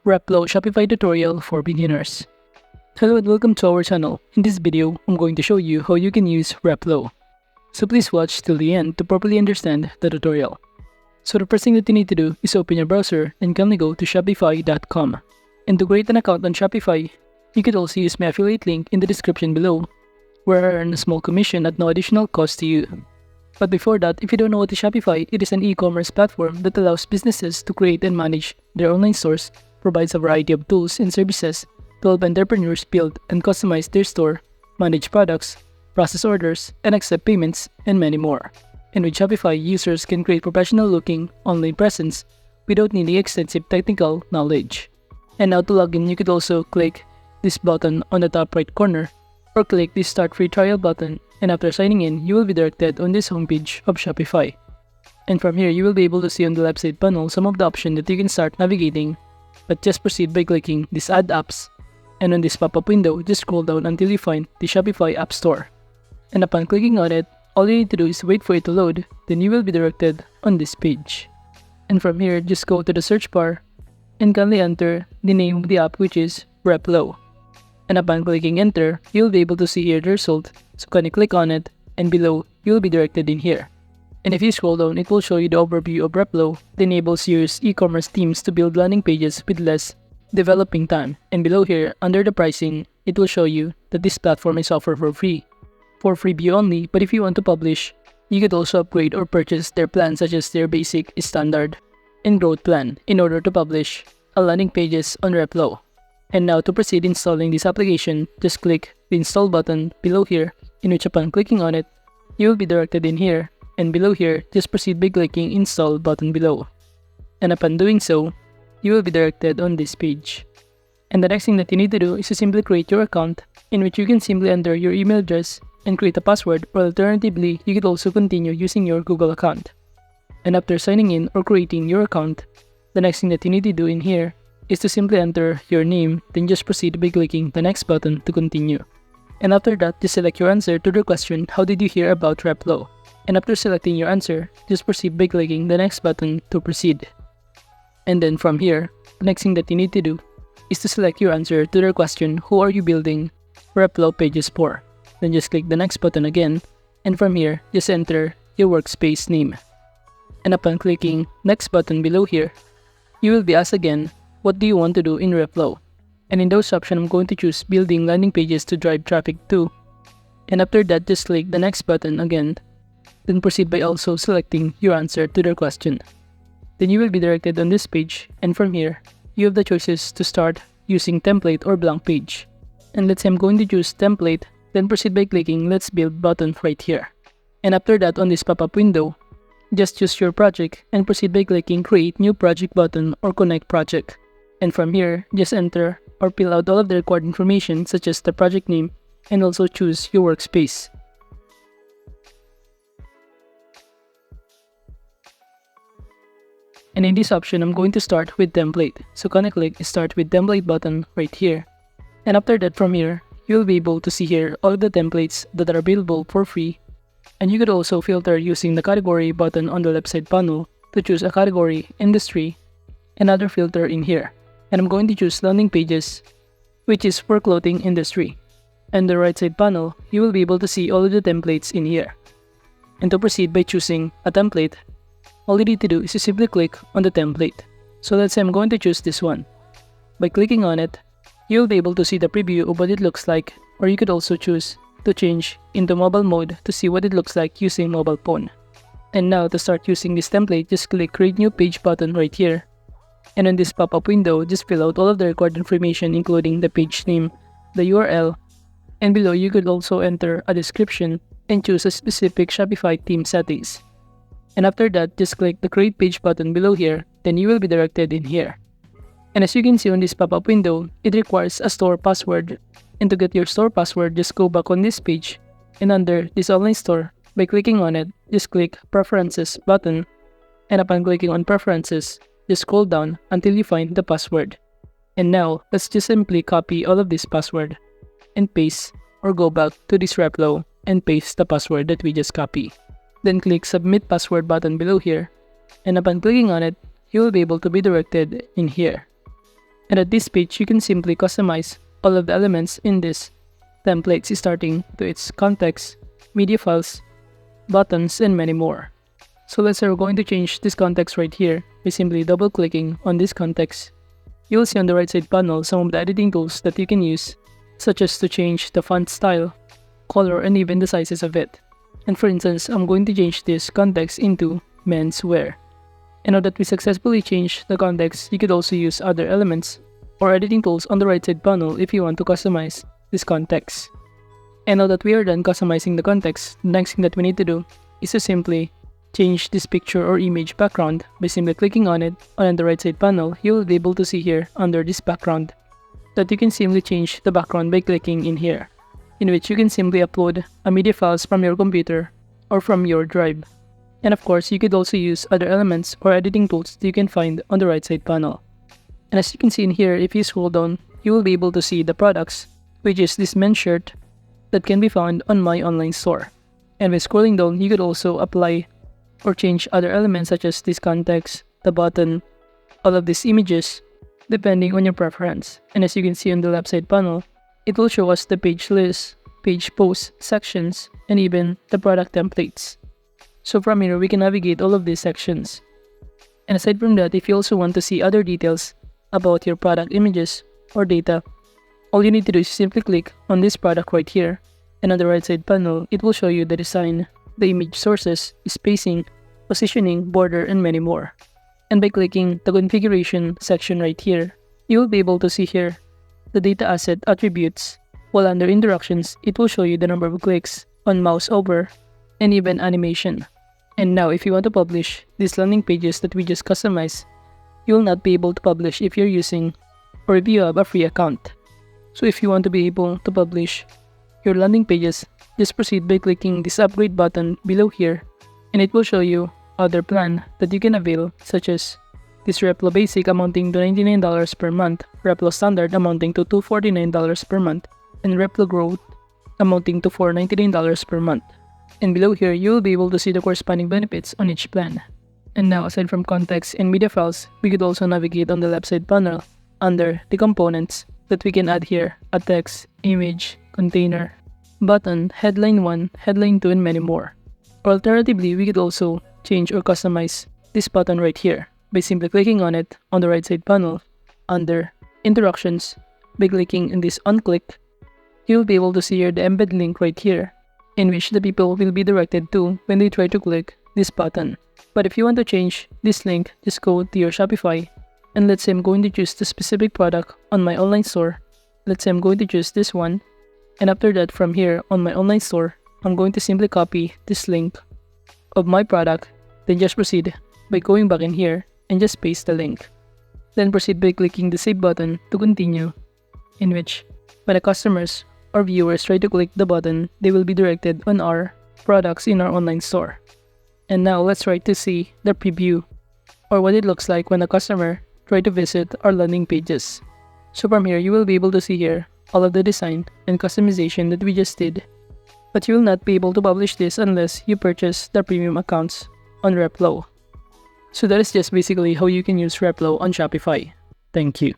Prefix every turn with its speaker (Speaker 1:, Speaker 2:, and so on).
Speaker 1: Replo Shopify tutorial for beginners. Hello and welcome to our channel. In this video, I'm going to show you how you can use Replo. So please watch till the end to properly understand the tutorial. So the first thing that you need to do is open your browser and kindly go to shopify.com. And to create an account on Shopify, you could also use my affiliate link in the description below, where I earn a small commission at no additional cost to you. But before that, if you don't know what is Shopify, it is an e-commerce platform that allows businesses to create and manage their online stores, provides a variety of tools and services to help entrepreneurs build and customize their store, manage products, process orders, and accept payments, and many more. And with Shopify, users can create professional-looking online presence without needing extensive technical knowledge. And now to log in, you could also click this button on the top right corner, or click this Start Free Trial button, and after signing in, you will be directed on this homepage of Shopify. And from here, you will be able to see on the left side panel some of the options that you can start navigating, but just proceed by clicking this Add Apps, and on this pop-up window, just scroll down until you find the Shopify App Store. And upon clicking on it, all you need to do is wait for it to load, then you will be directed on this page. And from here, just go to the search bar, and kindly enter the name of the app, which is Replo. And upon clicking enter, you'll be able to see here the result, so kindly click on it, and below, you'll be directed in here. And if you scroll down, it will show you the overview of Replo that enables your e-commerce teams to build landing pages with less developing time. And below here, under the pricing, it will show you that this platform is offered for free view only, but if you want to publish, you could also upgrade or purchase their plans such as their basic, standard, and growth plan in order to publish landing pages on Replo. And now to proceed installing this application, just click the install button below here, in which upon clicking on it, you will be directed in here, and below here, just proceed by clicking install button below. And upon doing so, you will be directed on this page. And the next thing that you need to do is to simply create your account, in which you can simply enter your email address and create a password, or alternatively, you could also continue using your Google account. And after signing in or creating your account, the next thing that you need to do in here is to simply enter your name, then just proceed by clicking the next button to continue. And after that, just select your answer to the question, how did you hear about Replo? And after selecting your answer, just proceed by clicking the next button to proceed. And then from here, the next thing that you need to do is to select your answer to the question, who are you building Replo pages for? Then just click the next button again, and from here, just enter your workspace name. And upon clicking next button below here, you will be asked again, what do you want to do in Replo? And in those options, I'm going to choose building landing pages to drive traffic to. And after that, just click the next button again, then proceed by also selecting your answer to the question. Then you will be directed on this page, and from here, you have the choices to start using template or blank page. And let's say I'm going to choose template, then proceed by clicking let's build button right here. And after that, on this pop-up window, just choose your project and proceed by clicking create new project button or connect project. And from here, just enter or fill out all of the required information such as the project name, and also choose your workspace. And in this option, I'm going to start with template. So gonna click start with template button right here. And after that, from here, you'll be able to see here all of the templates that are available for free. And you could also filter using the category button on the left side panel to choose a category, industry, and other filter in here. And I'm going to choose landing pages, which is for clothing industry. And the right side panel, you will be able to see all of the templates in here. And to proceed by choosing a template, all you need to do is to simply click on the template. So let's say I'm going to choose this one. By clicking on it, you'll be able to see the preview of what it looks like, or you could also choose to change into mobile mode to see what it looks like using mobile phone. And now to start using this template, just click create new page button right here. And on this pop-up window, just fill out all of the required information including the page name, the URL, and below you could also enter a description and choose a specific Shopify theme settings. And after that, just click the create page button below here, then you will be directed in here. And as you can see on this pop-up window, it requires a store password. And to get your store password, just go back on this page, and under this online store, by clicking on it, just click preferences button, and upon clicking on preferences, just scroll down until you find the password. And now, let's just simply copy all of this password and paste, or go back to this Replo and paste the password that we just copied. Then click submit password button below here, and upon clicking on it, you will be able to be directed in here. And at this page, you can simply customize all of the elements in this template, starting to its context, media files, buttons, and many more. So let's say we're going to change this context right here by simply double clicking on this context. You will see on the right side panel some of the editing tools that you can use, such as to change the font style, color, and even the sizes of it. And for instance, I'm going to change this context into menswear. And now that we successfully changed the context, you could also use other elements or editing tools on the right side panel if you want to customize this context. And now that we are done customizing the context, the next thing that we need to do is to simply change this picture or image background by simply clicking on it. On the right side panel, you will be able to see here under this background that you can simply change the background by clicking in here, in which you can simply upload a media files from your computer or from your drive. And of course, you could also use other elements or editing tools that you can find on the right side panel. And as you can see in here, if you scroll down, you will be able to see the products, which is this men's shirt that can be found on my online store. And by scrolling down, you could also apply or change other elements such as this context, the button, all of these images, depending on your preference. And as you can see on the left side panel, it will show us the page list, page posts, sections, and even the product templates. So from here, we can navigate all of these sections. And aside from that, if you also want to see other details about your product images or data, all you need to do is simply click on this product right here. And on the right side panel, it will show you the design, the image sources, spacing, positioning, border, and many more. And by clicking the configuration section right here, you will be able to see here the data asset attributes, while under interactions, it will show you the number of clicks on mouse over and even animation. And now if you want to publish these landing pages that we just customized, you will not be able to publish if you're using or if you have a free account. So if you want to be able to publish your landing pages, just proceed by clicking this upgrade button below here, and it will show you other plan that you can avail, such as this Replo Basic amounting to $99 per month, Replo Standard amounting to $249 per month, and Replo Growth amounting to $499 per month. And below here, you will be able to see the corresponding benefits on each plan. And now, aside from context and media files, we could also navigate on the left side panel under the components that we can add here: a text, image, container, button, headline 1, headline 2, and many more. Or alternatively, we could also change or customize this button right here by simply clicking on it on the right side panel under interactions. By clicking in this on click, you will be able to see here the embed link right here, in which the people will be directed to when they try to click this button. But if you want to change this link, just go to your Shopify, and let's say I'm going to choose the specific product on my online store. Let's say I'm going to choose this one, and after that, from here on my online store, I'm going to simply copy this link of my product, then just proceed by going back in here and just paste the link. Then proceed by clicking the save button to continue, in which when the customers or viewers try to click the button, they will be directed on our products in our online store. And now let's try to see the preview or what it looks like when a customer try to visit our landing pages. So from here, you will be able to see here all of the design and customization that we just did. But you will not be able to publish this unless you purchase the premium accounts on Replo. So that is just basically how you can use Replo on Shopify. Thank you.